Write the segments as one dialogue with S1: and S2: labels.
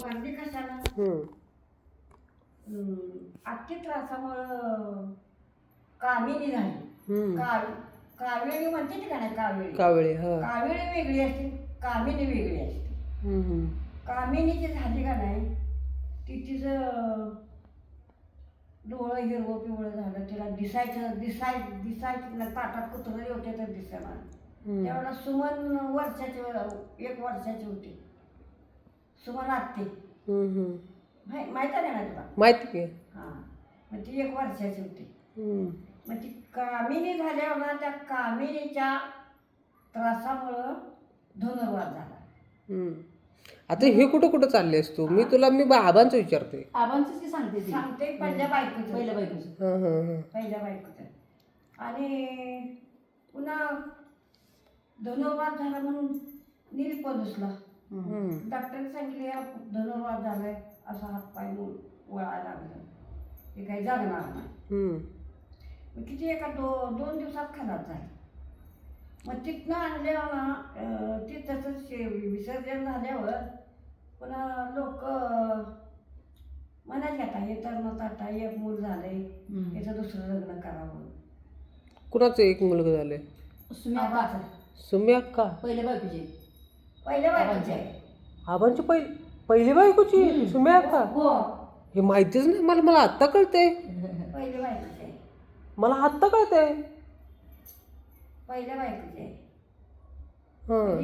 S1: वारली कशाला
S2: हम्म.
S1: आजची त्रासामुळं कामिनी झाली.
S2: हम्म.
S1: कावेळी म्हणते की नाही कावेळी
S2: कावळे हा.
S1: कावेळी वेगळी असते, कामिनी वेगळी असते.
S2: हम्म.
S1: कामिनीची झाली का नाही ती तिचं डोळं हिरवं पिवळं झालं, तिला दिसायचं ताटात कुत्रं होते तर दिसेना. त्यावेळेला सुमन एक वर्षाची होती. सुमन आत्ते माहित आहे ना तुला?
S2: माहिती की.
S1: हां, मग ती 1 वर्षाची होती.
S2: हम्म.
S1: मग ती कामिनी झाल्यावर ना त्या कामिनीच्या त्रासामुळं धनुर्वात झाला.
S2: हम्म. आता हे कुठं कुठं चाललेस तू? मी बाबांचं विचारतोय.
S3: आबांचंच की सांगते ती.
S1: सांगते पहिल्या बायकोचं.
S3: पहिल्या बायकोचं.
S1: आणि पुन्हा धनुर्वात झाला म्हणून नीलपदुसला डॉक्टरने सांगितले धनुर्वात झालाय, असा हातपाय वळायला लागलं, हे काही जगणार नाही. मग किती एका 2 दिवसात खराब झालं. मग तिथनं आणल्यावर ना ती तसंच विसर्जन झाल्यावर पुन्हा लोक म्हणायचे आता हे तर आता एक मूल झालंय, याचं दुसरं लग्न करावं.
S2: कुणाचं एक मुलगा झालंय?
S1: आबाचं.
S2: सुमी अक्का
S3: पहिल्या बायकोची.
S1: पहिल्या बायकोचे.
S2: आबांची पहिली बायकोची सुमी अक्का?
S1: हो,
S2: हे माहितीच नाही मला आत्ता कळतंय.
S1: पहिल्या बायकोचे.
S2: मला आत्ता कळतंय.
S1: पहिल्या बायकोचे.
S2: हं.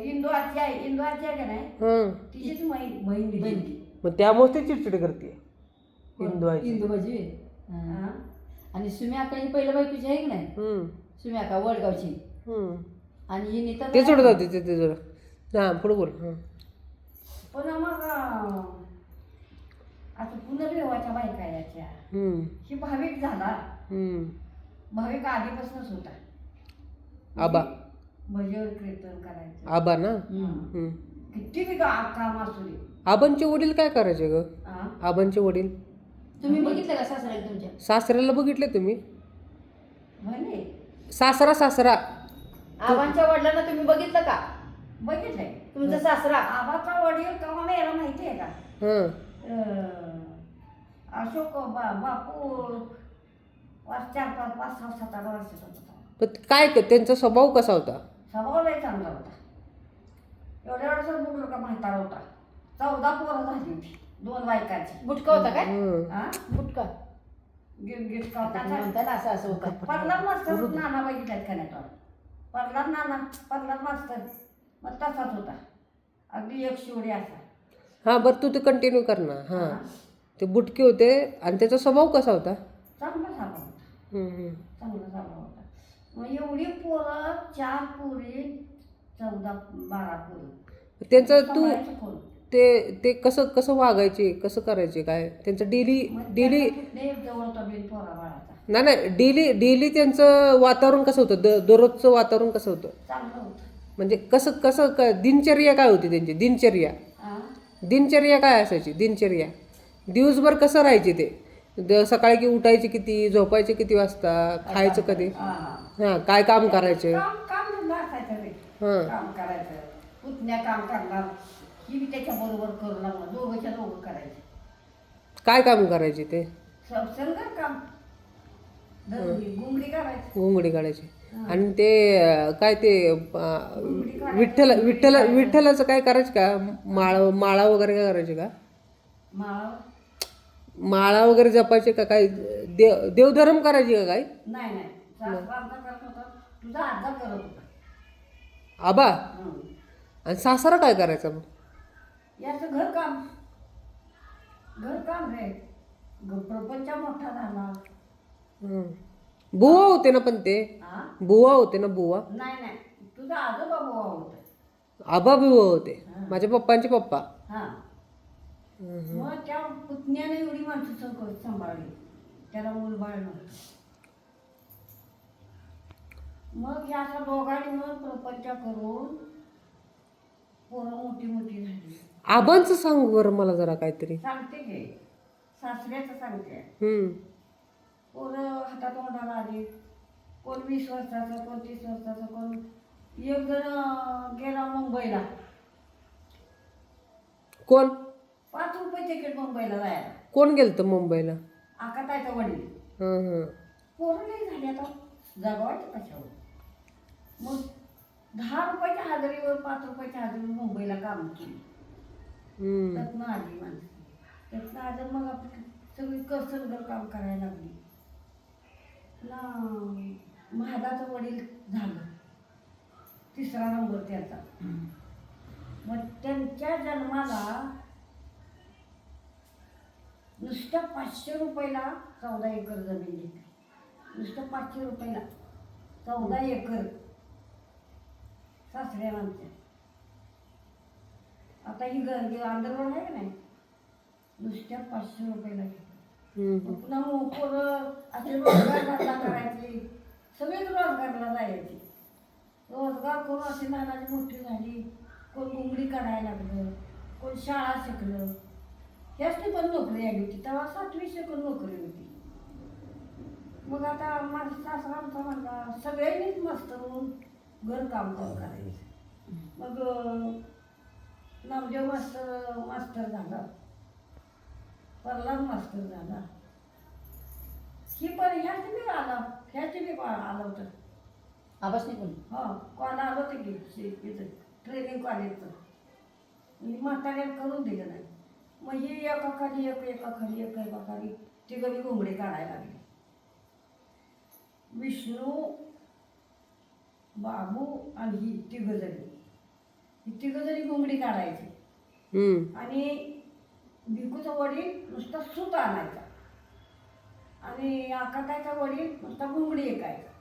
S1: इंदू आजी आहे का नाही,
S2: हं.
S1: तिचीच बहीण दिली.
S2: मग त्यामुळे ती चिडचिड करते हिंदू आहे.
S3: हिंदू भाजी. आणि सुम्याकाची पहिल्या बायकोची आहे की नाही, सुम्याका वडगावची. आणि ही नीता
S2: ते सोडत होते ते जोड. हां पुढे बोल.
S1: पुन्हा मग आता पुनर्विवाहाच्या बायका याच्या ही भाविक झाला. भाविक आधीपासूनच होता.
S2: आबा
S1: भजन कीर्तन करायचं.
S2: आबा ना.
S1: किती बी काम असू दे.
S2: आबांचे वडील काय करायचे ग? आबांचे वडील
S3: तुम्ही बघितलं का सासऱ्याला तुमच्या?
S2: सासऱ्याला बघितले तुम्ही?
S1: म्हणे
S2: सासरा
S3: आबांच्या वडिलांना तुम्ही बघितलं का?
S1: बघितलंय.
S3: तुमचा सासरा
S1: आबाचा वडील केव्हा मेला माहिती आहे का? अशोक बापू 4-5-6-7 वर्षाचा होता.
S2: पण काय त्यांचा स्वभाव कसा होता?
S1: स्वभाव लय चांगला होता. एवढ्या वेळेस बुटका का म्हातारा होता. 14 पोरं झाली होती, 2 बायकांची.
S3: बुटका होता काय? बुटका
S1: गिटका होता.
S3: म्हणता ना असं होतं.
S1: प्रल्हाद मास्तर नाना बघितल्यात का नाही? प्रल्हाद मास्तर मग तसाच होता, अगदी एक शिवडी असा.
S2: हां बरं तू ते कंटिन्यू कर ना. हां ते बुटके होते आणि त्याचा स्वभाव कसा होता?
S1: चांगला स्वभाव होता. चांगला स्वभाव होता. मग एवढी पोरं 4 पोरी 14-12 पोरं.
S2: त्यांचं तू ते कसं वागायचे, कसं करायचे, काय त्यांचं डेली
S1: जवळ होता बिन पोरा बाळाचा.
S2: नाही डेली त्यांचं वातावरण कसं होतं? दररोजचं वातावरण कसं होतं?
S1: चांगलं होतं.
S2: म्हणजे कसं दिनचर्या काय होती त्यांची? दिनचर्या काय असायची? दिनचर्या दिवसभर कसं राहायचे ते? सकाळी की उठायचे किती, झोपायचे किती वाजता, खायचं कधी, हां काय काम करायचे?
S1: काम धंदा असायचं रे. काम करायचं, पुतण्या काम करणार, ही बी त्याच्या बरोबर करू लागला. दोघं करायचे.
S2: काय काम करायचे ते?
S1: संगर काम, घुंगडी काढायची.
S2: घुंगडी काढायची. आणि ते काय ते विठ्ठलाचं काय करायचं का? माळा वगैरे काय करायचे का? माळा वगैरे जपायचे का? काय देवधर्म करायचे का? काय
S1: नाही करत होता. तुझा आजा करत होता.
S2: आबा आणि सासरा काय करायचा मग?
S1: याचं घरकाम रे. प्रपंच मोठा झाला.
S2: बुवा होते ना, पण ते बुवा होते ना. बुवा
S1: नाही तुझा आजोबा बुवा होता.
S2: आबा बुवा होते, माझ्या पप्पांचे पप्पा.
S1: मग त्या पुतण्याने एवढी माणसं सांभाळली, त्याला मूलबाळ नव्हतं. मग ह्या अशा दोघांनी मिळून प्रपंच करून पोरं मोठी झाली.
S2: आबांचं सांग बरं मला जरा काहीतरी.
S1: सांगते की, सासऱ्याचं सांगते. पोरं हातातोंडाला आली. कोण 20 वर्षाचं, कोण 30 वर्षाचं, कोण एक जण गेला मुंबईला.
S2: कोण?
S1: 5 रुपये तिकीट मुंबईला जायला.
S2: कोण गेलतं मुंबईला?
S1: आकाताईचा वडील.
S2: हं हं
S1: पोरं नाही झाली आता जगवायचं कशावर. मग 10 रुपयाच्या हाजरीवर 5 रुपयाच्या हाजरीवर मुंबईला काम केली.
S2: हं
S1: त्यातनं आली माणसं. त्यातनं आलं मग आपली सगळी कसरगर काम करायला लागली ना. महादाचं वडील झालं 3रा नंबर त्याचा. मग त्यांच्या जन्माला नुसतं 500 रुपयाला 14 एकर जमीन घेतली. नुसतं 500 रुपयाला 14 एकर सासऱ्या आमच्या. आता ही अंडरवर्ल्ड आहे का नाही, नुसत्या 500 रुपयाला घेतली.
S2: हं
S1: पुन्हा पोरं असे रोजगार धंदा करायचे, सगळेच रोजगारला जायचे. रोजगार करून असे लहानाची मोठी झाली. कोण घुंगडी काढायला लागलं, कोण शाळा शिकलं. ह्याची पण नोकरी आली होती तेव्हा 7वी शिकून नोकरी होती. मग आता माझा सासरा आमचा म्हणला सगळ्यांनीच मस्त होऊन घर काम करून करायचं. मग नामदेव मास्तर झाला, प्रल्हाद मास्तर झाला. ही पण ह्याची बी आला होतं.
S3: आवाज नाही कोणी.
S1: हा कॉल आलं होतं की इथं ट्रेनिंग कॉलेजचं. म्हाताऱ्याला करून दिलं नाही. मग ही एकाखाली एकाखाली तिघं बी घुंगडी काढायला लागली. विष्णू, बाबू आणि ही तिघजणी घुंगडी काढायची.
S2: हं
S1: आणि भिकूचा वडील नुसता सूत आणायचा आणि आकाताईचा वडील नुसता घुंगडी ऐकायचा.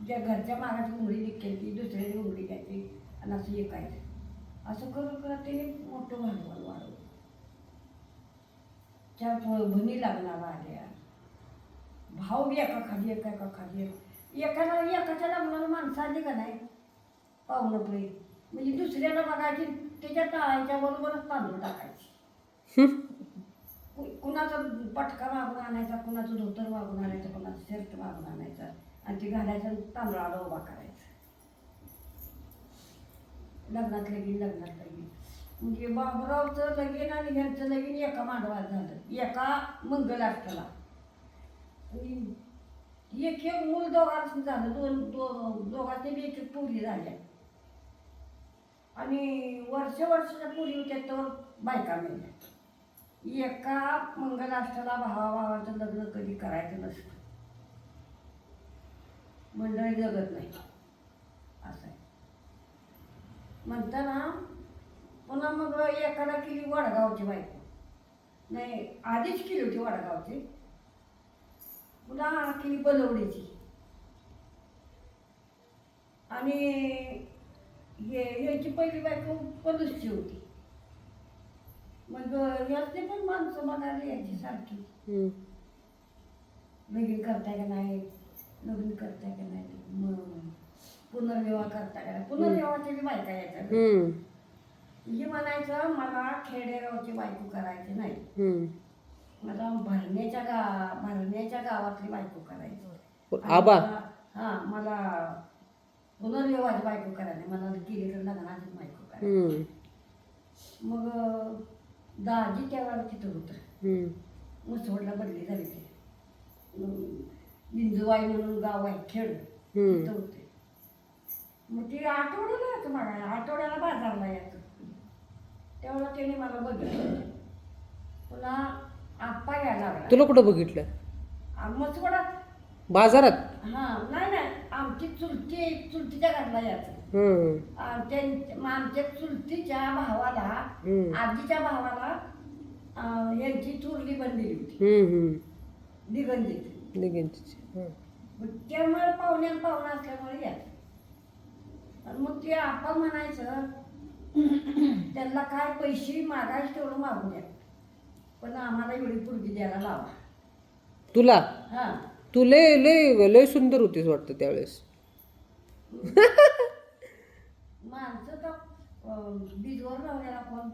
S1: ज्या घरच्या मागाची घुंगडी निघायची दुसऱ्याची घुंगडी घ्यायची आणि असं ऐकायचं. असं करत करत ते मोठं भांडवल वाढवलं. 4 बहिणी लग्नाला आल्या. भाऊ बी एकाखाली एकाच्या लग्नाला माणसं आली का नाही पाहुणं पुढे म्हणजे दुसऱ्याला बघायची त्याच्या टाळायच्या बरोबरच तांदूळ टाकायचे. कुणाचा पटका मागून आणायचा, कुणाचं धोतर मागून आणायचं, कुणाचं शर्ट मागून आणायचा आणि ते घालायचं तांदळाला उभा करायचा. लग्नात लगीन म्हणजे बाबूरावचं लगीन आणि ह्यांचं लगीन एका मांडवात झालं, एका मंगलाष्टला. एक मूल दोघांचं झालं. दोघांचे बी एक पोरी झाल्या. आणि वर्षाच्या पोरी होत्या तर बायका मिळल्या. एका मंगलाष्टला भावाचं लग्न कधी करायचं नसतं. मंडळी जगत नाही असं आहे म्हणताना. पुन्हा मग एकाला केली वडगावची बायको. नाही आधीच केली होती वडगावची. पुन्हा केली बलवडीची. आणि ह्याची पहिली बायको पलूसची होती. मग यातली पण माणसं बघायला यायची सारखी. लगीन करताय का नाही, लग्न करताय का नाही, मग पुनर्विवाह करताय का नाही. पुनर्विवाहाची बी बायका यायच्या. ही म्हणायचं मला खेडेगावची बायको करायची नाही, मला भरण्याच्या गावातली बायको करायची.
S2: आबा
S1: हा मला पुनर्विवाहाची बायको करायची, मला केली तर लग्नाची बायको करायची. मग दाजी त्यावेळेला तिथं होतं. मुसवडला बदली झाली ते. इंजुबाई म्हणून गाव आहे खेड तिथं होते. मग ती आठवड्याला यायचं बघायला, आठवड्याला बाजारला यायचं. त्यावेळेला त्याने मला बघितलं. पुन्हा आप्पा यायला लागला.
S2: तुला कुठं बघितलं?
S1: मसवडात
S2: बाजारात?
S1: हा नाही आमची चुलतीच्या घरला यायचं. आमच्या चुलतीच्या भावाला आजीच्या भावाला यांची चुरली बनलेली होती दिगंजीची. त्यामुळे पाहुणा असल्यामुळे यायचं. मग ते आप्पा म्हणायचं त्यांना काय पैसे मागायचे तेवढं मागू द्या, पण आम्हाला एवढी पोरगी द्यायला लावा.
S2: तुला?
S1: हा
S2: तू लय लय लय सुंदर होतीस वाटतं त्यावेळेस.
S1: माणसं तर बीजवर लावण्याला कोण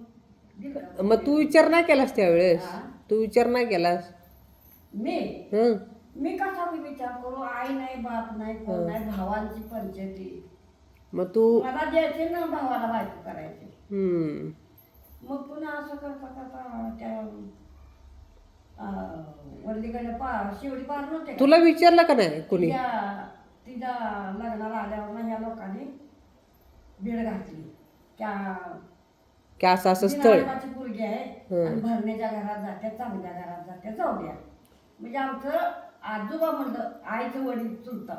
S1: दिलं.
S2: मग तू विचार नाही केलास त्यावेळेस? तू विचार नाही केलास?
S1: मी कसा विचार करू? आई नाही, बाप नाही, कोण नाही, भावांची पंचायती.
S2: मग तू
S1: मला द्यायचे ना भावाला बायको करायचे. मग पुन्हा असं करता करता त्या वल्लीकडे शेवटी पार नव्हते का?
S2: तुला विचारलं का नाही कोणी?
S1: तिच्या लग्नाला आल्यावर ना ह्या लोकांनी बीड घातली त्या
S2: की असं असं स्थळ.
S1: नारायणाची पोरगी आहे आणि भरण्याच्या घरात जात्या, चांगल्या घरात जात्या, जाऊ द्या. म्हणजे आमचं आजोबा म्हणलं आईचं वडील चुलता.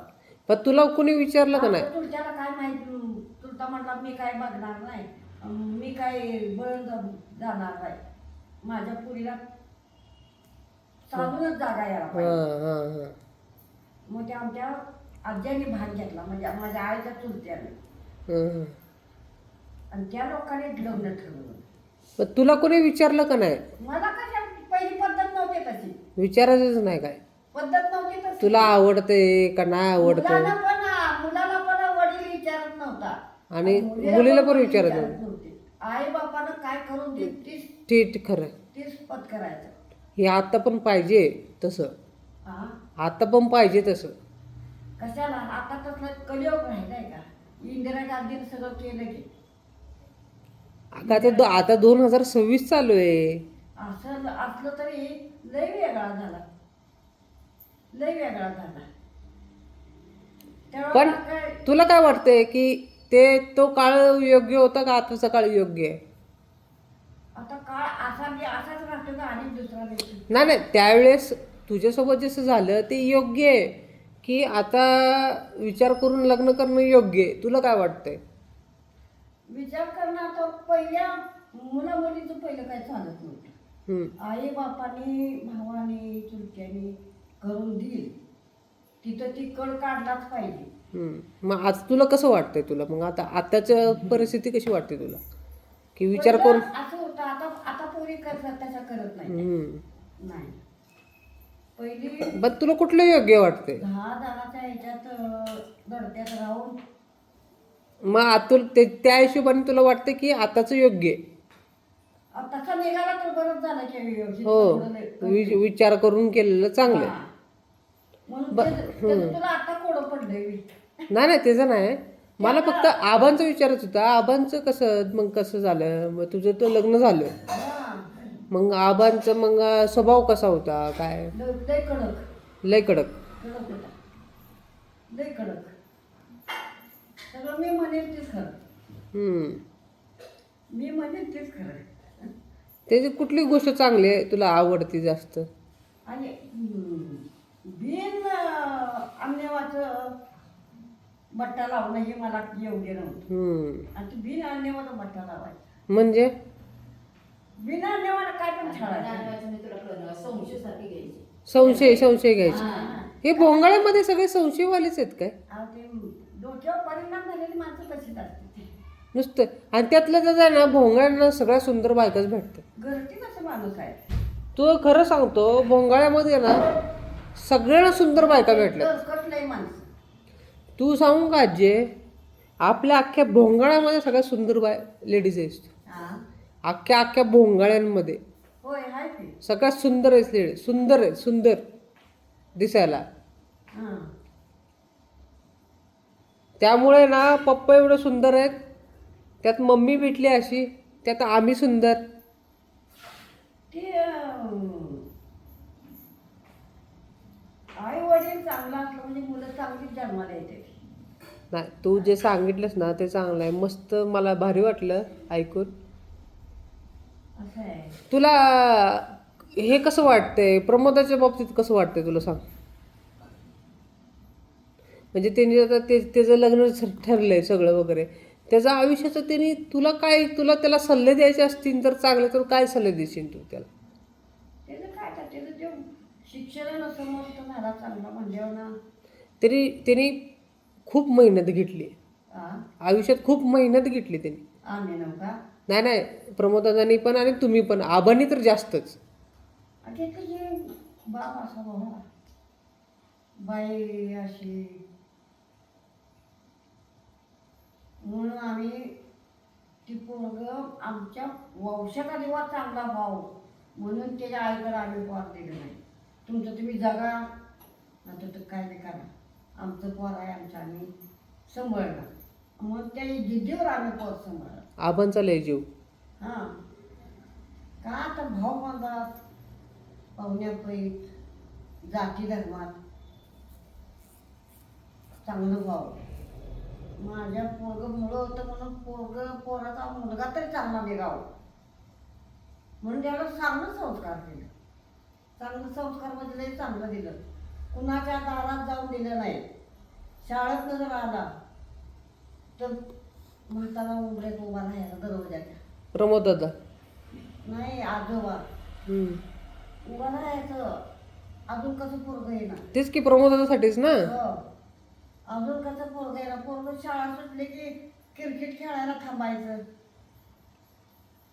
S2: पण तुला कोणी विचारलं का नाही?
S1: आता चुलत्याला काय माहिती, चुलता म्हणला मी काय बघणार नाही, मी काय बळण जाणार नाही, माझ्या पुरीला चालूनच जागा यायला पाहिजे. मग ते आमच्या आज्याने भाग घेतला, म्हणजे माझ्या आईच्या चुलत्याने, आणि त्या लोकांनी लग्न ठरवलं.
S2: पण तुला कोणी विचारलं का नाही?
S1: मला कशा पहिली पद्धत नव्हती तशी,
S2: विचारायचंच नाही काय?
S1: पद्धत नव्हती तशी.
S2: तुला आवडते का नाही आवडतं?
S1: मुलाला पण वडील विचारत नव्हता
S2: आणि मुलीला पण विचारत नव्हतं.
S1: आई बापानं काय करून देत तीच
S2: ठीक खरं.
S1: तीच पद करायचं.
S2: हे आता पण पाहिजे तसं,
S1: हा
S2: आता पण पाहिजे तसं.
S1: कशाला आता तसलं कलियोग राहिलाय का? इंदिरा गांधीने सगळं केलं की.
S2: आता 2026 चालू आहे.
S1: असं असलं तरी लय वेगळा झाला, लय वेगळा झाला.
S2: पण
S1: तेव्हा काय
S2: तुला काय वाटतंय की तो काळ योग्य होता का आताचा काळ योग्य आहे?
S1: आता काळ असाच राहतो का आणि दुसरा दिवशी?
S2: नाही, त्यावेळेस तुझ्यासोबत जसं झालं ते योग्य आहे की आता विचार करून लग्न करणं योग्य आहे? तुला काय वाटतंय?
S1: विचार करणं आता पहिल्या मुला मुलीचं पहिलं काय चालत नव्हतं. आई बापानी भावानी चुलत्यानी करून दिल तिथं ती कड काढलाच पाहिजे.
S2: मग आज तुला कसं वाटतंय? तुला मग आताच्या परिस्थिती कशी वाटते तुला की विचार करून?
S1: असं होतं. आता पोरी करतात तशा करत नाही. नाही पहिली
S2: पण तुला कुठलं योग्य वाटतंय?
S1: 10 जणाच्या ह्याच्यात दडत्यात राहून
S2: मग त्या हिशोबाने तुला वाटतं की आताच योग्य आहे?
S1: तसा निघाला तर बरंच झालं की व्यवस्थित.
S2: हो, विचार करून केलेलं चांगलं आहे.
S1: म्हणून त्याचं तुला आता कोडं पडलंय.
S2: नाही त्याचं नाही, मला फक्त आबांचं विचारच होता. आबांचं कसं झालं? मग तुझं तर लग्न झालं, मग आबांचं मग स्वभाव कसा होता काय?
S1: लय कडक,
S2: लय कडक
S1: कडक होता, लय कडक. सगळं मी म्हणेल तेच खरं, मी म्हणेल तेच खरं.
S2: त्याची कुठली गोष्ट चांगली आहे तुला आवडती जास्त?
S1: आणि बिन अन्यवाचं बट्टा लावणं हे मला योग्य नव्हतं. आणि तू बिन अन्यवाचा बट्टा लावायचा
S2: म्हणजे
S1: बिना अन्यवाला काय पण छाडायचं.
S2: संशय घ्यायचे. हे भोंगाळ्यामध्ये सगळे संशयवालेच आहेत काय?
S1: ते डोक्यावर परिणाम झालेली माणसं कशीच असते
S2: नुसतं. आणि त्यातलं त्याचं आहे ना, भोंगाळ्यांना सगळ्या सुंदर बायकाच भेटतात.
S1: घरटी कसं माणूस आहे.
S2: तू खरं सांगतो, भोंगाळ्यामध्ये ना सगळ्यांना सुंदर बायका भेटल्या.
S1: कसलंही माणसं
S2: तू सांगू का आजे, आपल्या अख्ख्या भोंगाळ्यामध्ये सगळ्यात सुंदर लेडीज आहेत. अख्ख्या भोंगाळ्यांमध्ये
S1: होय हाय की.
S2: सगळ्यात सुंदर आहेत लेडीज. सुंदर दिसायला. त्यामुळे ना पप्पा एवढं सुंदर आहेत, त्यात मम्मी भेटली अशी, त्यात आम्ही सुंदर.
S1: ते आई वडील चांगला असलं म्हणजे मुलं चांगलीच जन्माला येते.
S2: नाही, तू जे सांगितलंस ना ते चांगलं आहे. मस्त, मला भारी वाटलं ऐकून.
S1: असं आहे.
S2: तुला हे कसं वाटतंय प्रमोदाच्या बाबतीत? कसं वाटतंय तुला सांग? म्हणजे त्यांनी आता त्याचं लग्न ठरलंय सगळं वगैरे, त्याचं आयुष्याचं तुला त्याला सल्ले द्यायचे असतील तर चांगले, तर काय सल्ले देशील तू त्याला?
S1: त्याचं काय का त्याचं जे शिक्षण समोर झाला चांगला म्हणल्यावर ना,
S2: त्यांनी खूप मेहनत घेतली आयुष्यात, खूप मेहनत घेतली त्यांनी.
S1: आम्ही नव्हता
S2: नाही, प्रमोदानी पण आणि तुम्ही पण, आबांनी तर जास्तच.
S1: त्याचं जे बाप असा बाबा, बाई अशी, म्हणून आम्ही ती पोरगं आमच्या वंशाचा दिवा चांगला व्हावं म्हणून त्याच्या आईकडे आम्ही पोर दिलं नाही. तुमचं तुम्ही जगा, आता तर काय नाही करा, आमचं पोर आहे आमचं आम्ही सांभाळलं. मग त्या जिद्दीवर आम्ही पोर सांभाळलं.
S2: आबांचा लय जीव.
S1: हां भाव बांधात पाहुण्यापैत जाती धर्मात चांगलं भाव. माझ्या पोरगं मुलं होतं म्हणून पोराचा मुलगा तरी चांगला निघावा म्हणून त्याला चांगलं संस्कार दिलं. चांगलं संस्कार म्हणजे लई चांगलं दिलं. कुणाच्या दारात जाऊन दिलं नाही. शाळेत जर आला तर म्हातारा उंबऱ्यात उभा राहायचा दरवाजाच्या.
S2: प्रमोद दादा.
S1: नाही आजोबा उभा राहायचं. अजून कसं पोरगं येणार.
S2: तेच की प्रमोद दादासाठीच ना.
S1: हो. अजून कसं पोरगं येणार. पोरगं शाळा सुटली की क्रिकेट खेळायला थांबायचं.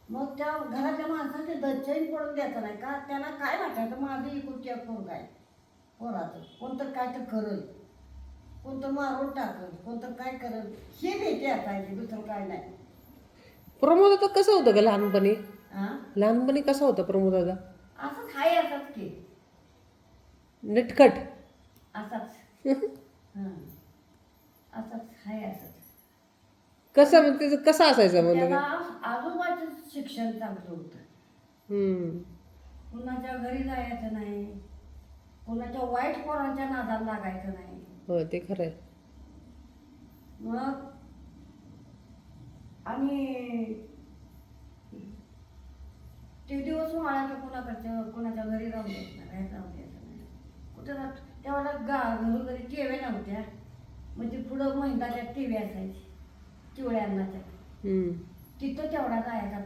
S1: मग त्या घराच्या माणसाचे दचैन पडून द्यायचं नाही का. त्याला काय वाटायचं माझं इकुलती एक पोरगं आहे. पोराचं कोणतं काय तर करल, कोणतं मारून टाकल, कोणतं काय करल हे भीती असायची. दुसरं काय नाही.
S2: प्रमोद दादा कसं होतं का लहानपणी.
S1: हा
S2: लहानपणी कसा होता प्रमोद दादा.
S1: असंच हाय असंच की
S2: नटखट.
S1: असाच हां असंच हाय असंच.
S2: कसं मग त्याचं कसं असायचं म्हणजे.
S1: त्याला आजोबाचं शिक्षण चांगलं होतं. कुणाच्या घरी जायचं नाही, कुणाच्या वाईट पोरांच्या नादाला लागायचं नाही.
S2: हो ते खरं आहे.
S1: मग आणि ते दिवस माळाच्या कुणाच्या घरी राहून द्यायचं नाही, राहायला राहून द्यायचं नाही. कुठं तेवढा घरोघरी टीव्या नव्हत्या. म्हणजे पुढं महिन्याच्या टीव्ही असायची चिवळ्या अन्नाच्या. तिथं तेवढा जायचा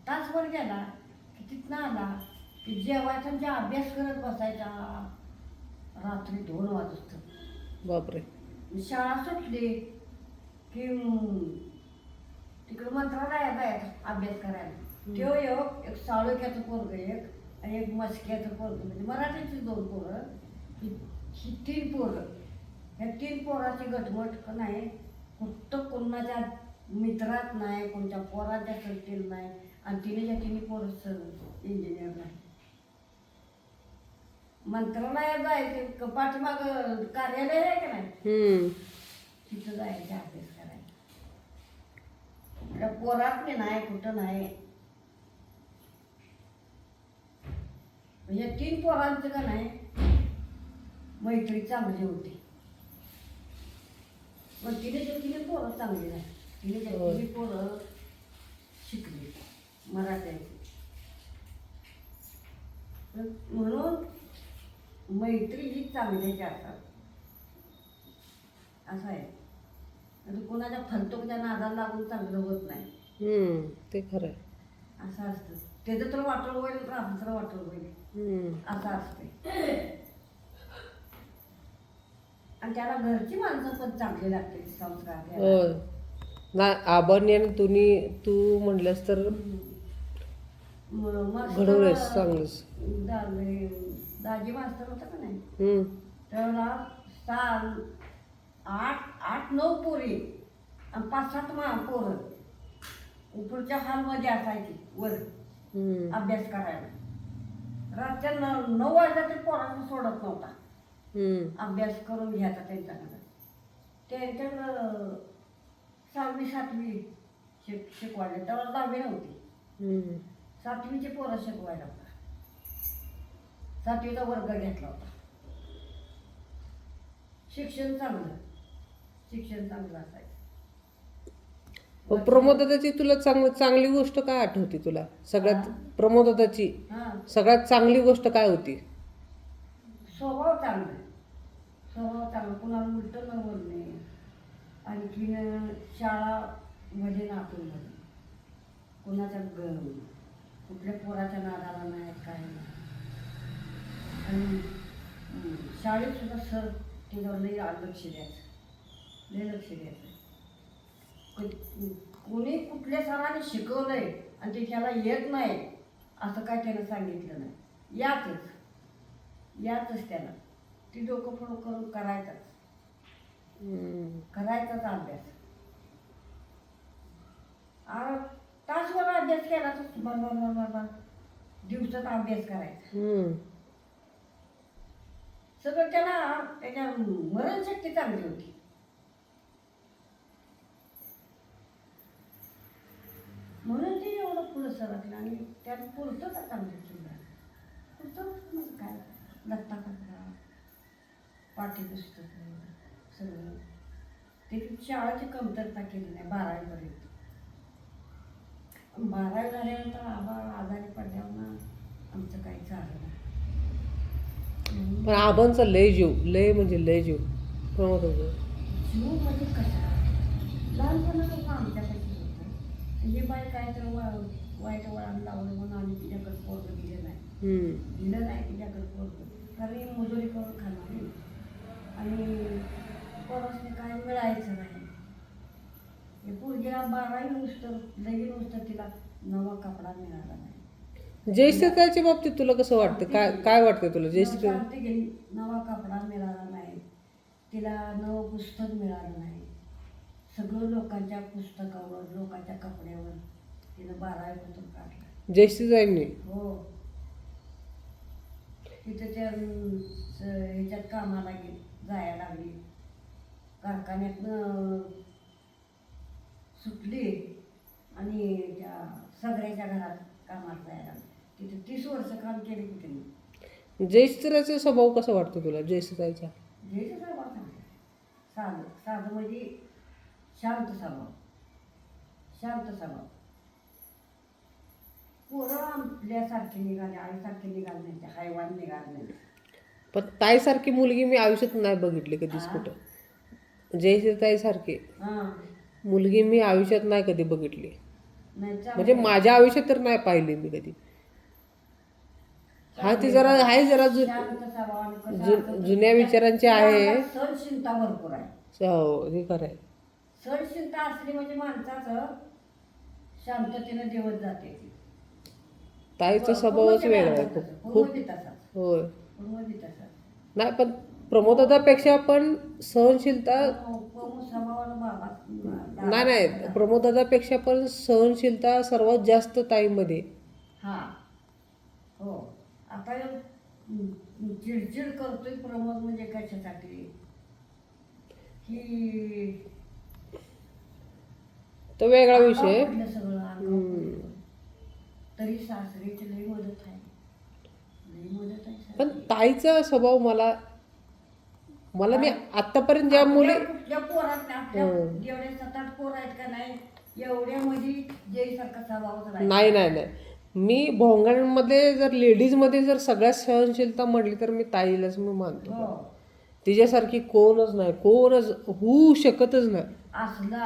S1: तासभर गेला की तिथनं आला की जेवायचा म्हणजे अभ्यास करत बसायचा रात्री 2 वाजता.
S2: बापरे.
S1: शाळा सुटली की तिकडं मंत्रालयात जायचं अभ्यास करायला. तो एक साळुक्याचं पोरगं एक आणि एक मस्क्याचं पोरगं म्हणजे मराठीची 2 पोरं. ही 3 पोरं. ह्या 3 पोराची गटमट का नाही कुठं कोणाच्या मित्रात नाही, कोणत्या पोराच्या सर्टील नाही. आणि तिने पोरं इंजिनियर नाही. मंत्रालयात जायचे पाठीमाग कार्यालय आहे का नाही तिथं जायचे अभ्यास करायला. त्या पोरात मी नाही कुठं नाही. म्हणजे 3 पोरांचं का नाही मैत्री चांगली होती. पण तिने पोरं चांगली नाही. तिने पोरं शिकली मराठ्याची. म्हणून मैत्री ही चांगल्याची असतात असं आहे. आणि कोणाच्या फलतोकच्या नादाला लागून चांगलं होत नाही.
S2: ते खरं आहे.
S1: असं असतं. त्याचं तर वाटोळ होईल तर आपलं तर वाटोळ होईल असं असते. आणि त्याला घरची माणसं पण चांगली लागते संस्कार द्यायला.
S2: ना आबांनी आणि तू म्हणलंस तर घडवलंस चांगलंच.
S1: दाजी मास्तर होता का नाही त्याला 8-9 पोरी आणि 5-7 पोरं उपरच्या हॉलमध्ये असायची वर अभ्यास करायला. रातच्या 9 वाजता ते पोरांना सोडत नव्हता. अभ्यास करून घ्यायचा त्यांच्याकडं. त्यांच्याकडं 6वी-7वी शिकवायला. तेव्हा 10वी नव्हती. 7वीचे पोरं शिकवायला होता. 7वीचा वर्ग घेतला होता. शिक्षण चांगलं असायचं.
S2: प्रमोदाची तुला चांगली गोष्ट काय आठवते तुला सगळ्यात. प्रमोदाची सगळ्यात चांगली गोष्ट काय होती.
S1: स्वभाव चांगला. कुणाला उलटं न बोलणे. आणखीन शाळामध्ये नातूंमध्ये कुणाच्या कुठल्या पोराच्या नादाला नाही काय नाही. आणि शाळेत सुद्धा सर त्याच्यावर लई लक्ष द्यायचं. कोणी कुठल्या सरांनी शिकवलंय आणि ते त्याला येत नाही असं काय त्यानं सांगितलं नाही. यातच त्याला ती डोकं फोडून करून करायचाच अभ्यास. तासभर अभ्यास केला तर बरोबर दिवसात अभ्यास करायचा. सगळं त्याच्या स्मरणशक्ती चांगली होती. म्हणून ते एवढं पुढं सरकलं आणि त्यात पुरतं का चांगलं तुला पुरतं म्हणजे काय दत्ता कपडा पाठी पुस्तकं सगळं ते शाळेची कमतरता केली नाही 12वीपर्यंत. 12वी झाल्यानंतर आजारी पडल्यावर ना आमचं काही झालं नाही.
S2: पण आबांचा लय जीव, लय म्हणजे लय जीव प्रमोद होतो.
S1: जीव म्हणजे कसा लहानपणापासून आमच्यापाशी होतं. ही बाई काय तर वाईट वळण लावलं म्हणून आम्ही तिच्याकडे पोरगं दिलं नाही. दिलं नाही तिच्याकडे पोरगं कारण ही मजुरी करून खाणार नाही आणि पोरासने काय मिळायचं नाही. हे पोरगीला 12वी नुसतं लगीन नुसतं तिला नवा कपडा मिळाला नाही.
S2: जयश्रीताईच्या बाबतीत तुला कसं वाटतं? काय वाटतं तुला जयश्री?
S1: सांगते गेली नवा कपडा मिळाला नाही तिला नवं पुस्तक मिळालं नाही. सगळं लोकांच्या पुस्तकावर लोकांच्या कपड्यावर तिनं 12वी पुस्तक काढलं.
S2: जयश्रीताईंनी
S1: हो तिथं त्या ह्याच्यात कामाला जायला लागली कारखान्यातनं सुटली आणि त्या सगळ्याच्या घरात कामाला जायला लागली. तिथे 30 वर्ष काम केले की तिने.
S2: जयश्रीताईचा स्वभाव कसा वाटतो तुला जयश्रीताईचा?
S1: जयचं स्वभाव चांगला साधं साधं म्हणजे शांत स्वभाव शांत स्वभाव. पोरं आपल्यासारखे निघाले आईसारखे निघाले नाही त्या हैवान निघाले नाही.
S2: पण ताईसारखी मुलगी मी आयुष्यात नाही बघितली कधीच कुठं. जयश्रीताईसारखी
S1: हां
S2: मुलगी मी आयुष्यात नाही कधी बघितली.
S1: नाही
S2: म्हणजे माझ्या आयुष्यात तर नाही पाहिली मी कधी. हा ती जरा आहे जरा
S1: शांत स्वभाव आणि कसं असतं,
S2: जुन्या विचारांची आहे.
S1: सहनशीलता भरपूर आहे.
S2: हो हे खरं आहे.
S1: सहनशीलता असली म्हणजे माणसाचं शांततेनं दिवस जाते.
S2: ताईचा स्वभावच वेगळा आहे खूप खूप. होय
S1: पूर्वी तसाच
S2: नाही पण प्रमोदादापेक्षा पण सहनशीलता
S1: स्वभावानं बाबा
S2: नाही नाही प्रमोदादापेक्षा पण सहनशीलता सर्वात जास्त ताईमध्ये.
S1: हा हो आता चिडचिड करतोय प्रमोद म्हणजे कशासाठी की
S2: तो वेगळा विषय.
S1: अंगावर पडलं सगळं अंगावर पडलं. तरी सासरीची लई मदत आहे लई मदत आहे
S2: पण ताईचा स्वभाव मला मी आतापर्यंत ज्या मुली
S1: या पोरात आपल्या जेवढे 7-8 पोर आहेत का नाही एवढ्या मध्ये जयसारखा स्वभावच राहिला.
S2: नाही नाही नाही मी भोंगांमध्ये जर लेडीजमध्ये जर सगळ्यात सहनशीलता म्हटली तर मी ताईलाच मी मानतो.
S1: हो
S2: तिच्यासारखी कोणच नाही कोणच होऊ शकतच नाही.
S1: असलं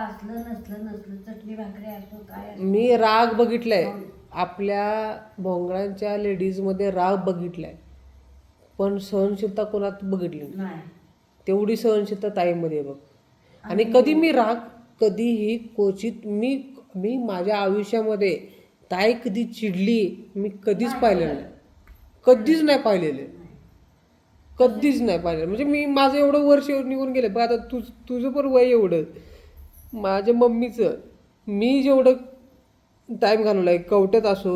S1: नसलं चटणी भाकरी असो काय असो.
S2: मी राग बघितलाय आपल्या भोंगळांच्या लेडीजमध्ये राग बघितलाय पण सहनशीलता कोणात बघितली
S1: नाही.
S2: तेवढी सहनशीलता ताईमध्ये बघ. आणि कधी मी राग कधीही क्वचित मी माझ्या आयुष्यामध्ये ताई कधी चिडली मी कधीच पाहिलेलं नाही. कधीच नाही पाहिलेलं कधीच नाही पाहिलेलं. म्हणजे मी माझं एवढं वर्ष निघून गेलं पण आता तुझं पण वय एवढं माझ्या मम्मीचं मी जेवढं टाईम घालवला आहे कवट्यात असो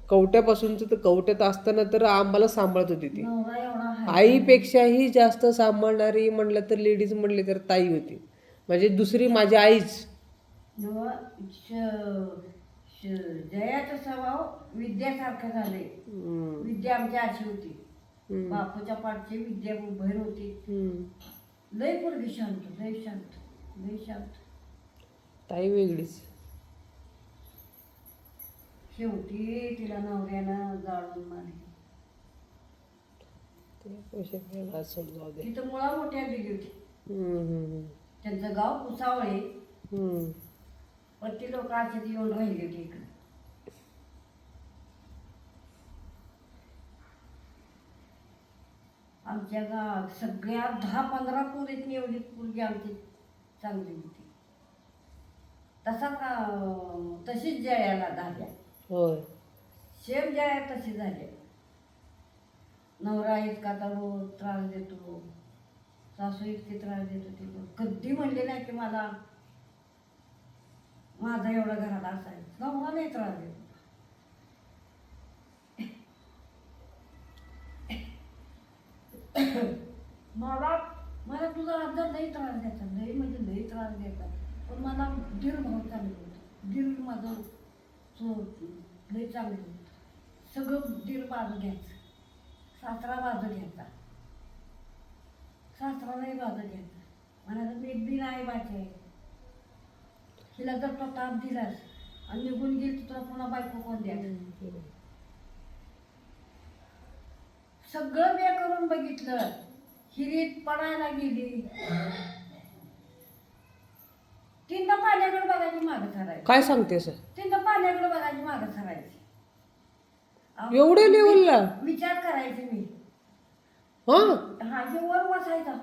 S2: कवट्यापासूनचं तर कवट्यात असताना तर आम्हाला सांभाळत होती ती.
S1: नवरा एवढा आहे.
S2: आईपेक्षाही जास्त सांभाळणारी म्हणलं तर लेडीज म्हणले तर ताई होती. म्हणजे दुसरी माझी आईच.
S1: जयाचा स्वभाव विद्यासारखा झाले. विद्या आमची अशी होती बापूच्या पाठची विद्या बहीण होती. लय पोरगी शांत लय शांत लय शांत.
S2: ताई वेगळीच.
S1: शेवटी तिला नवऱ्यानं जाळून मारली. तिथं मुळा मोठ्या गेली होती. त्यांचं गाव भुसावळे पण ती लोक अशीच येऊन राहिली होती इकडे. आमच्या सगळ्या 10-15 पोरीतनी एवढी पोरगी आमची चांगली होती. तशीच जयाला झाल्या.
S2: होय
S1: शेम जया तशी झाली. नवरा इतका तर रोज त्रास देतो सासू इतकी त्रास देत होती कधी म्हणले नाही की मला माझा एवढा घरात असायचं. नवरा नाही त्रास देतो. मला तुझा आजार लई त्रास द्यायचा लई म्हणजे लई त्रास द्यायचा पण मला दीर भाऊ चालू होता. दीर माझं लय चांगलं. सगळं दीर बाजू घ्यायचं, सासरा बाजू घ्यायचा, सासरालाही बाजू घ्यायचा. म्हणायचं मी एक दिन आई बाची आहे. हिला जर तो ताप दिलास आणि निघून गेली तर तुला पुन्हा बायको कोण द्यायचं. सगळं मी करून बघितलं. हिरीत पडायला गेली, तीनदा पाण्याकडे बघायची मागं सरायची.
S2: काय सांगते सर?
S1: तीनदा पाण्याकडे बघायची मागं सरायची.
S2: एवढ्या लेवलला?
S1: विचार करायचे मी.
S2: हा
S1: हे वर बसायचा.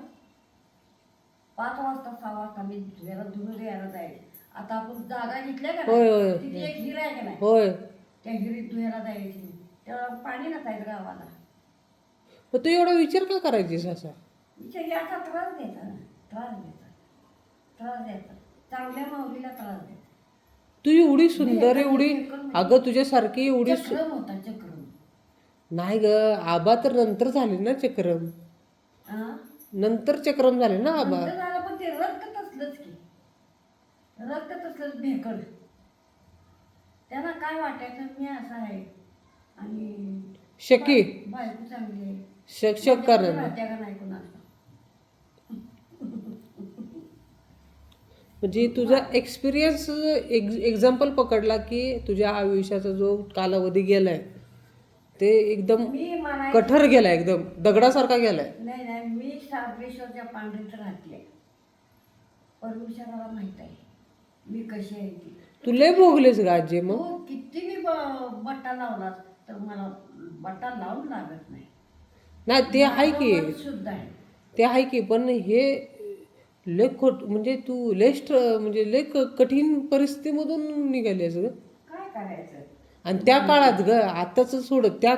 S1: 5 वाजता 6 वाजता मी धुयाला धुणं द्यायला जायचे. आता आपण जागा घेतल्या का
S2: होय,
S1: नाही?
S2: होय.
S1: तिथे एक हिरा आहे का नाही,
S2: होय.
S1: त्या हिरीत धुयाला जायची मी. तेव्हा पाणी नसायचं गावाला.
S2: मग तू एवढा विचार का करायचीस असा?
S1: विचार याचा त्रास द्यायचा ना, त्रास द्यायचा. चांगल्या माऊलीला त्रास द्यायचा.
S2: तू एवढी सुंदर, एवढी, अगं तुझ्यासारखी एवढी
S1: चक्रम होता, चक्रम.
S2: नाही ग, आबा तर नंतर झाले ना चक्रम. नंतर चक्रम झाले ना आबा.
S1: नंतर झालं, पण ते रक्त तसलंच की, रक्त तसलंच भेकड. त्यांना काय वाटायचं मी असं आहे आणि
S2: शकी
S1: बायको चांगली आहे,
S2: शक करणं.
S1: राहत्या का नाही कोणाला.
S2: म्हणजे तुझा एक्सपिरियन्स एक्झाम्पल पकडला की तुझ्या आयुष्याचा जो कालावधी गेलाय ते एकदम
S1: मी म्हणायचं
S2: कठोर गेलाय, एकदम दगडासारखा गेलाय.
S1: नाही, मी साबरेश्वरच्या पांढरीत राहते. परमेश्वराला माहित आहे मी कशी आहे ती.
S2: तू लय भोगलेस ग आजी. मग
S1: तू किती मी बट्टा लावलास तर मला बट्टा लावून लागत नाही.
S2: नाही ते आहे की,
S1: माझं मन शुद्ध आहे.
S2: ते आहे की, पण हे लय म्हणजे तू म्हणजे लय कठीण परिस्थितीमधून निघालीस ग.
S1: काय करायचं.
S2: आणि त्या काळात ग, आताच सोड, त्या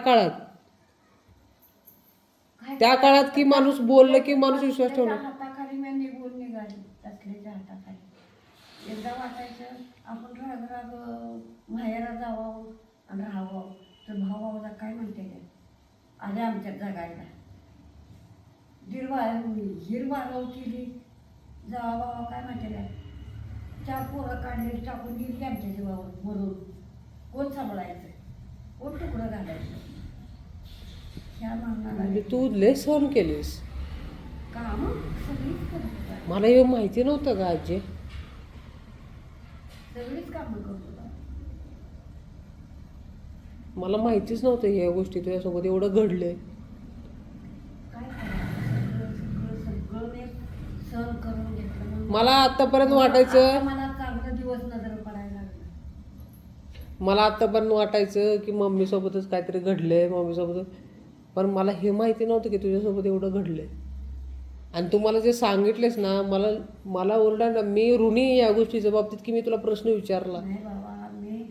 S2: काळात की माणूस बोललं की माणूस विश्वास ठेवला.
S1: त्याच्या हाताखाली मी निघून निघाली, तसल्याच्या हाताखाली. एकदा वाटायचं आपण राग माहेरा जावं आणि राहावं, तर भावाला काय म्हणते ते आले आमच्यात जगायला. हिरवारव केली, जावा बाबा काय म्हणते काय, 4 पोरं काढले, टाकून गेली आमच्या जीवावर मरून. कोण सांभाळायचं, कोण तुकडं घालायचं. ह्या मागणाला
S2: म्हणजे तू लय सहन केलीस.
S1: काम सगळीच करत होता,
S2: मला हे माहिती नव्हतं का आजी.
S1: सगळीच कामं करत होता.
S2: मला माहितीच नव्हतं ह्या गोष्टी तुझ्यासोबत एवढं घडलंय.
S1: काय करायचं, सगळं मी सहन करून घेतलं. म्हणून
S2: मला आतापर्यंत वाटायचं
S1: आता मला चांगलं दिवस नजर पडायला लागलं.
S2: मला आतापर्यंत वाटायचं की मम्मीसोबतच काहीतरी घडलंय, मम्मीसोबत. पण मला हे माहिती नव्हतं की तुझ्यासोबत एवढं घडलंय. आणि तू मला जे सांगितलेस ना, मला ओरडा ना, मी ऋणी या गोष्टीच्या बाबतीत की मी तुला प्रश्न विचारला.
S1: नाही बाबा, मी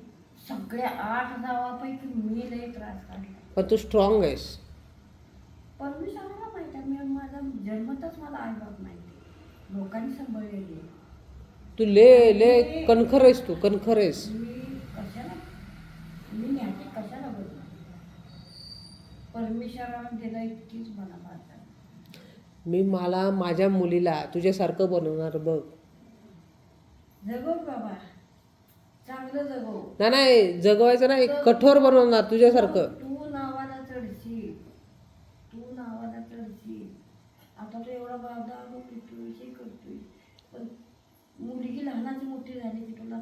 S1: सगळ्या 8 जावापैकी मी लई त्रास काढला.
S2: पण तू स्ट्रॉंग आहेस.
S1: परमेश्वराला माहिती आहे, मी माझा जन्मतच मला आईबाप माहिती, लोकांनी सांभाळलेली.
S2: तू ले कणखर आहेस, तू कणखर आहेस.
S1: मी न्याची कशाला बघ, परमेश्वरानं दिलं इतकीच मला पाहता.
S2: मला माझ्या मुलीला तुझ्यासारखं बनवणार बघ.
S1: जगव बाबा, चांगलं जगव.
S2: नाही जगवायचं नाही, कठोर बनवणार तुझ्यासारखं.
S1: तू नावाला चढशील, आता तो एवढा बाधा पितोय करतोय, पण मुलगी लहानाची मोठी झाली की तुला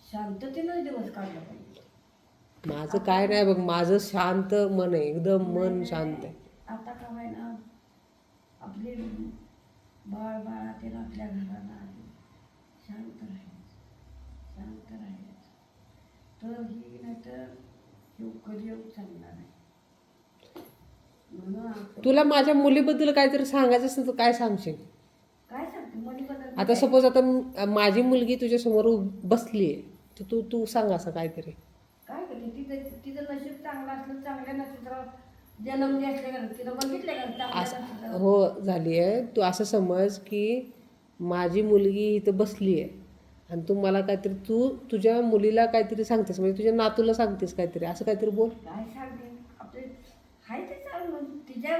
S1: शांततेनं दिवस काढला पाहिजे.
S2: माझं काय नाही बघ, माझं शांत मन आहे, एकदम मन शांत आहे.
S1: आता का ना आपले बाळा ते आपल्या घराला आले, शांत राहायचं, तर ही नाही तर कधी चांगला नाही. म्हणून
S2: तुला माझ्या मुलीबद्दल काहीतरी सांगायचं असेल तर काय सांगशील?
S1: काय सांगते मुलीबद्दल.
S2: आता सपोज आता माझी मुलगी तुझ्या समोर बसली आहे, तर तू सांग असं काहीतरी.
S1: काय करते, तिचं नशीब चांगलं असलं, चांगल्या नशिबात जन्मले असले का, तिला बघितले का चांगल्या नशिबात.
S2: हो झाली आहे. तू असं समज की माझी मुलगी इथं बसली आहे आणि तू मला काहीतरी, तुझ्या मुलीला काहीतरी सांगतेस, म्हणजे तुझ्या नातूला सांगतेस काहीतरी, असं काहीतरी बोल.
S1: काय सांगते, आपले हाय ते चांगलं, तिच्या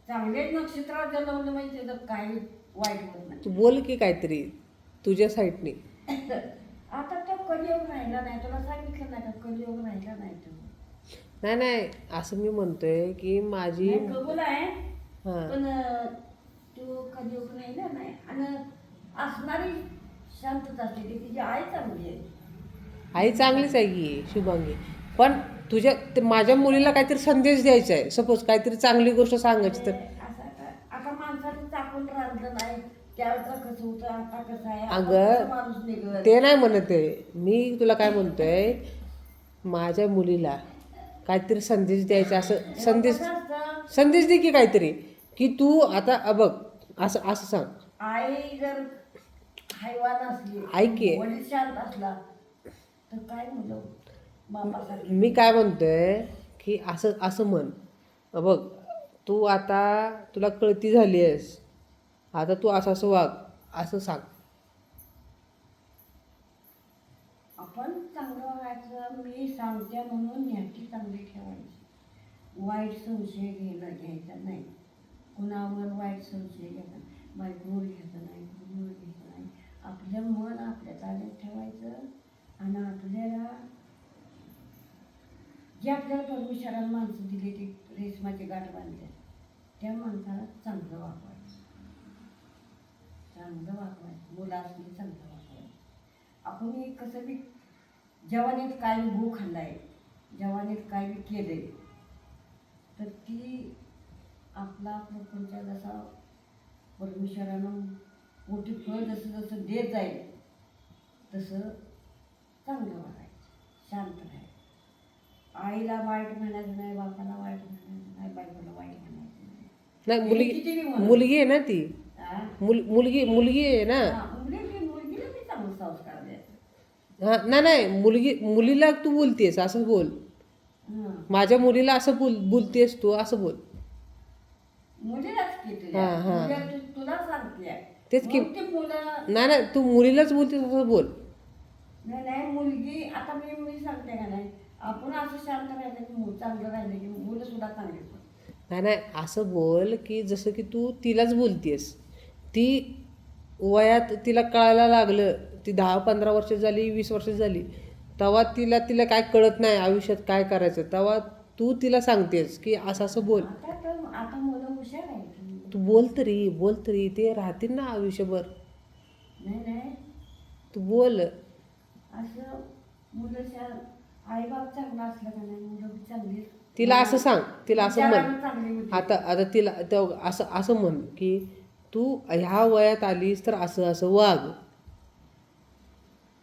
S1: चांगल्या नक्षत्रात जन्मलं म्हणजे त्याचं काही वाईट होत नाही.
S2: तू बोल की काहीतरी तुझ्या साईडने.
S1: आता तो कलियोग राहिला नाही, तुला सांगितलं नाही का कलियोग राहिला नाही तो.
S2: नाही नाही, असं मी म्हणतोय की माझी
S1: नाही, कबूल आहे
S2: हां
S1: पण तो कलियोग राहिला नाही. आणि असणारी शांतता असते ती तिची आई चांगली आहे.
S2: आई चांगलीच आहे की शुभांगी, पण माझ्या मुलीला काहीतरी संदेश द्यायचा आहे. सपोज काहीतरी चांगली गोष्ट सांगायची तर
S1: असं आता माणसाचं चाकून राहिलं नाही, त्यावेळेस कसं होतं, आता कसं आहे, आता
S2: अगं,
S1: कसं माणूस निघत.
S2: ते नाही म्हणत आहे मी, तुला काय म्हणतोय, माझ्या मुलीला काहीतरी संदेश द्यायचा. असं संदेश
S1: कसं असतं,
S2: संदेश दे की काहीतरी, की तू आता बघ असं असं सांग.
S1: आई जर हैवान असली,
S2: ऐक की.
S1: वडील शांत असला तर काय मुलं बापासाठी.
S2: मी काय म्हणतोय की असं असं म्हण, बघ तू आता तुला कळती झाली आहेस, आता तू असं असं वाग, असं सांग.
S1: आपण चांगलं वागायचं, मी सांगते म्हणून ह्याची चांगली ठेवायची. वाईट संशय घ्यायचा नाही, कुणावर वाईट संशय घ्यायचा, बायकोवर घ्यायचा नाही, मुलीवर घ्यायचं नाही. आपलं मन आपल्या ताब्यात ठेवायचं. आणि आपल्याला जे आपल्याला परमेश्वरानं माणसं दिली ती रेशमाची गाठ बांधल्या, त्या माणसाला चांगलं वागवायचं, चांगलं वागवायचं, मुलासनी चांगलं वागवायचं. आपण एक कसं बी जवानीत काय बी भूक खाल्लाय, जवानीत काय बी केलंय, तर ती आपला प्रपंच जसा परमेश्वरानं मोठी फळ जसं जसं देत जाईल तसं चांगलं वागायचं, शांत राहायचं. आईला वाईट म्हणायचं नाही, बापाला वाईट म्हणायचं नाही, बायकोला वाईट म्हणायचं नाही.
S2: नाही
S1: हे किती बी म्हणू.
S2: मुलगी आहे ना ती,
S1: हा?
S2: मुलगी आहे ना.
S1: हा, मुलगीला बी चांगलं संस्कार द्यायचं.
S2: हां नाही नाही, मुलीला तू बोलतेस असं बोल.
S1: हं.
S2: माझ्या मुलीला असं बोलतेस तू, असं बोल.
S1: मुलीलाच की तुझ्या,
S2: हा, हा.
S1: तुला सांगते
S2: तेच की.
S1: मग ती मुलं.
S2: नाही नाही, तू मुलीलाच बोलतेस असं बोल.
S1: नाही नाही, मुलगी आता मी सांगते का नाही, आपण असं शांत राहिलं की चांगलं राहिलं की मुलं सुद्धा चांगली होतात.
S2: नाही नाही, असं बोल की जसं की तू तिलाच बोलतेस. ती वयात तिला कळायला लागलं, ती 10-15 वर्ष झाली, 20 वर्ष झाली, तेव्हा तिला काय कळत नाही आयुष्यात काय करायचं, तेव्हा तू तिला सांगतेस की असं असं बोल.
S1: आता मुलं हुशार आहेत.
S2: तू बोल तरी ते राहतील ना आयुष्यभर.
S1: नाही नाही,
S2: तू बोल.
S1: असं मुलं आईबाप चांगला असलं का नाही, मुलं बी चांगली.
S2: तिला असं सांग, तिला असं
S1: विचारानं
S2: म्हण.
S1: चांगली होती.
S2: आता तिला असं असं म्हण की तू ह्या वयात आलीस तर असं असं वाग.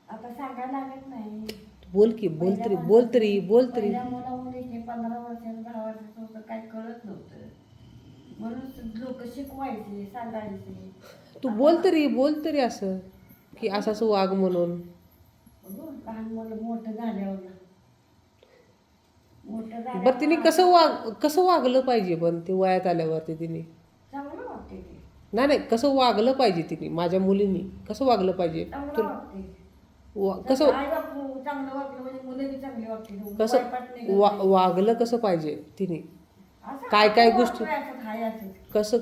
S1: आता सांगायला लागत नाही.
S2: बोल तरी.
S1: पहिल्या मुला मुलीचे 15 वर्षाचं 10 वर्षाचं होतं, काय कळत नव्हतं, म्हणून लोक शिकवायचे, सांगायचे.
S2: तू बोल तरी असं की असं असं वाग म्हणून.
S1: बघू, लहान मुलं मोठं झाल्यावर
S2: बरं तिने कसं वागलं पाहिजे, पण ते वयात आल्यावरती तिने
S1: चांगलं वाटते ते,
S2: नाही नाही, कसं वागलं पाहिजे तिने, माझ्या मुलींनी कसं वागलं पाहिजे,
S1: चांगलं वाटते.
S2: कसं
S1: आई बाप चांगलं वागलं म्हणजे मुलं बी चांगली वाटते.
S2: कसं वागलं कसं पाहिजे तिने,
S1: असं
S2: काय गोष्टी,
S1: वाटवायचं, हाय असं.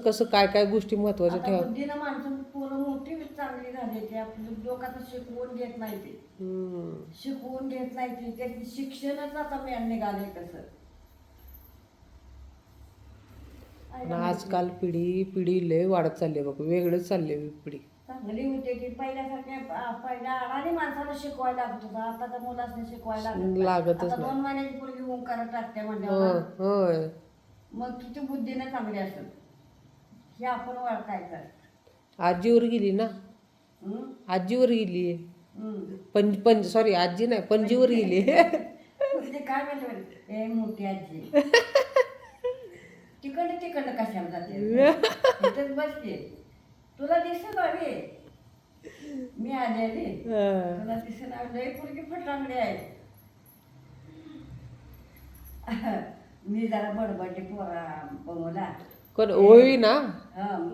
S2: कसं काय गोष्टी महत्वाच्या
S1: आता
S2: ठेवा.
S1: बुद्धीनं माणसं पोरं मोठी चांगली झाली, ते आपलं लोकांचं शिकवून घेत नाही, ते शिकवून घेत नाही, ते त्याची शिक्षणच आता मेन निघाले कसं.
S2: आणि आजकाल पिढी लय वाढत चालली बघ, वेगळंच चालले पिढी.
S1: चांगली होते की पहिल्यासारख्या, पहिल्या अडाणी माणसाला शिकवायला लागत होतं, आता तर मुलांना शिकवायला
S2: लागतच
S1: आता
S2: नाही.
S1: 2 महिन्याची पोरगी ओंकार टाकते
S2: होय
S1: म्हणजे
S2: होय.
S1: मग किती बुद्धीनं चांगली असेल हे आपण ओळखायचं.
S2: आजीवर गेली ना,
S1: हं?
S2: आजीवर गेली,
S1: हं.
S2: सॉरी आजी नाही, पणजीवर गेली.
S1: म्हणजे काय म्हणलं, ए मोठी आजी तिकडं कशाला जाते, इथंच बसते, तुला दिसत हवी मी आले, तुला दिसत लय पोरगी फटांगडी आहे. मी जरा बडबडले पोरा
S2: कोण ओवी ना,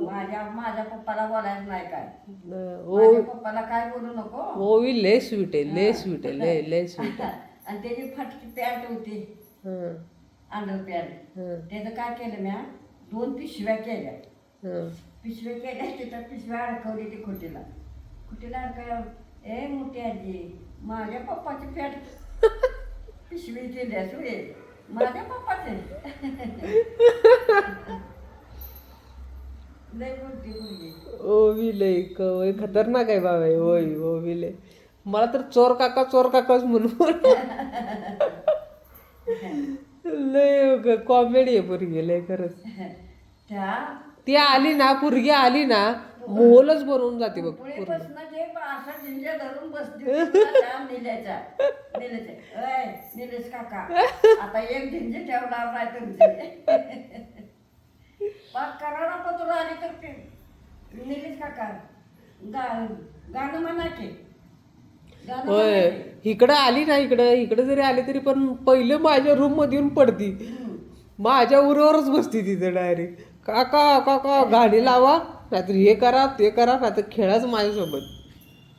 S1: माझ्या पप्पाला बोलायचं नाही काय, माझ्या पप्पाला काय बोलू नको.
S2: ओवी लय स्वीट आहे, लय स्वीट आहे, लय स्वीट आहे.
S1: आणि त्याची फाटकी पॅन्ट होती, अंडर पॅन्ट, त्याचं काय केलं म्या 2 पिशव्या केल्या, तिथं पिशव्या अडकवली ती खुटीला अडकवल्या. ए मोठी आजी माझ्या पप्पाची पॅट पिशवी दिल्यास वे माझ्या पप्पाचे लय बोलते मुलगी.
S2: ओवी लय कवय खतरनाक आहे बाबा हे. होय ओवी लय. मला तर चोर काकाच म्हणून लय कॉमेडी आहे पोरगी लय खरंच.
S1: त्या
S2: ती आली ना पोरगी आली ना मोलच बनवून जाते बघ पोरगी.
S1: पुढेपासून जे असा झिंजा धरून बसली होती ना त्या निलेच्या अय निलेश काका आता एक झिंजे ठेवणार नाही तुमचे पाक कराडा पत्र आली तर ते निलेश काका गाणं म्हणायचे गाणं
S2: होय
S1: म्हणायचे.
S2: इकडं आली ना इकडं जरी आली तरी पण पहिलं माझ्या रूम मध्ये येऊन पडती. माझ्या उरावरच बसती तिथं डायरेक्ट. काका काका गाणी लावा नाहीतर हे करा ते करा नाहीतर खेळाच माझ्यासोबत.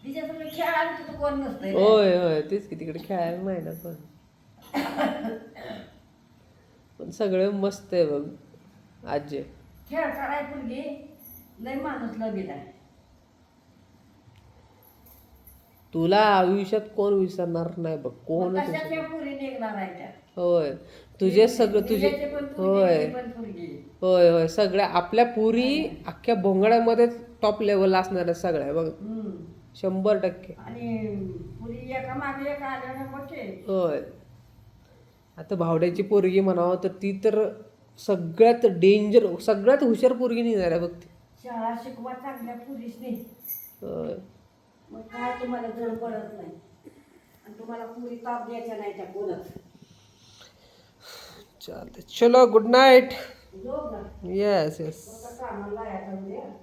S1: तिच्यासमोर खेळ आणि तिथं कोण नसतंय
S2: होय होय तेच की तिकडे खेळायला नाही ना पण. पण सगळं मस्त आहे बघ आजी.
S1: खेळ कराय पुरगी लय माणूस लगेला.
S2: तुला आयुष्यात कोण विसरणार नाही बघ कोण.
S1: तशाच्या पुरी निघणार आहे त्या.
S2: होय तुझे सगळं तुझे
S1: निलेचे पण पुरगी,
S2: होय
S1: तिची पण पुरगी.
S2: होय होय सगळ्या आपल्या पुरी अख्ख्या भोंगड्यामध्ये टॉप लेवल असणार आहे सगळ्या बघ. 100%.
S1: आणि पुरी एका मागे एक आल्या मोठे.
S2: होय आता भावड्याची पोरगी म्हणावं तर ती तर सगळ्यात डेंजर सगळ्यात हुशार पोरगी निघणार आहे बघ ती.
S1: शाळा शिकवा चांगल्या पुरीसनी
S2: होय
S1: मग काय तुम्हाला जड पडत नाही आणि तुम्हाला पुरी ताप द्यायचा नाही त्या कोणच.
S2: चालते चलो गुड नाईट.
S1: झोप ना
S2: येस येस.
S1: कामाला यायचा उद्या.